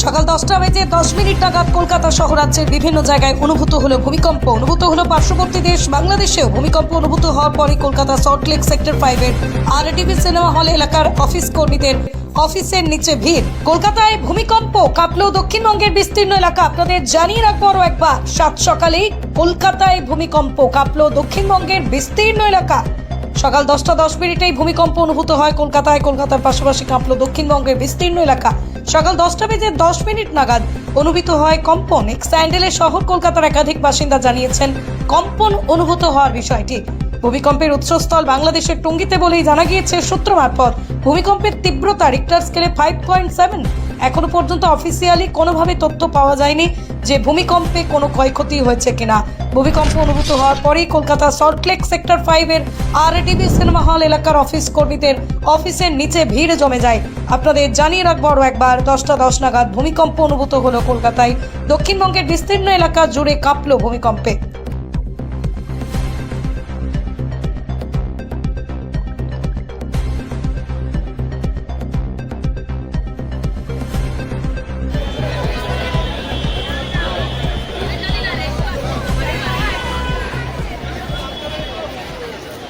সকাল 10:10 নাগাদ কলকাতা সহ রাজ্যের বিভিন্ন জায়গায় অনুভূত হলো ভূমিকম্প। অনুভূত হলো পার্শ্ববর্তী দেশ বাংলাদেশেও। ভূমিকম্প অনুভূত হওয়ার পরে কলকাতা সল্টলেক সেক্টর 5-এর আরডিবি সিনেমা হল এলাকার অফিস কর্মীদের অফিসের নিচে ভিড়। কলকাতায় ভূমিকম্প কাঁপলো দক্ষিণবঙ্গের বিস্তীর্ণ এলাকা। আপনাদের জানিয়ে রাখবো আরও একবার, সাত সকালেই কলকাতায় ভূমিকম্প কাঁপলো দক্ষিণবঙ্গের বিস্তীর্ণ এলাকা। সকাল 10:10 ভূমিকম্প অনুভূত হয় কলকাতায়। কলকাতার পাশাপাশি কাঁপলো দক্ষিণবঙ্গের বিস্তীর্ণ এলাকা। সকাল 10:10 নাগাদ অনুভূত হয় কম্পন। এক স্যান্ডেলের শহর কলকাতার একাধিক বাসিন্দা জানিয়েছেন কম্পন অনুভূত হওয়ার বিষয়টি। ভূমিকম্পের উৎসস্থল বাংলাদেশের টঙ্গীতে বলেই জানা গিয়েছে সূত্র মারফত। ভূমিকম্পের তীব্রতা রিক্টার স্কেলে 5.7। এখনো পর্যন্ত অফিসিয়ালি কোনোভাবে তথ্য পাওয়া যায়নি যে ভূমিকম্পে কোনো ক্ষয়ক্ষতি হয়েছে কিনা। ভূমিকম্প অনুভূত হওয়ার পরেই কলকাতা সল্টলেক সেক্টর 5-এর আরডিবি সিনেমা হল এলাকার অফিস কর্মীদের অফিসের নিচে ভিড় জমে যায়। আপনাদের জানিয়ে রাখবো আরও একবার, 10:10 নাগাদ ভূমিকম্প অনুভূত হলো কলকাতায়। দক্ষিণবঙ্গের বিস্তীর্ণ এলাকা জুড়ে কাঁপলো ভূমিকম্পে।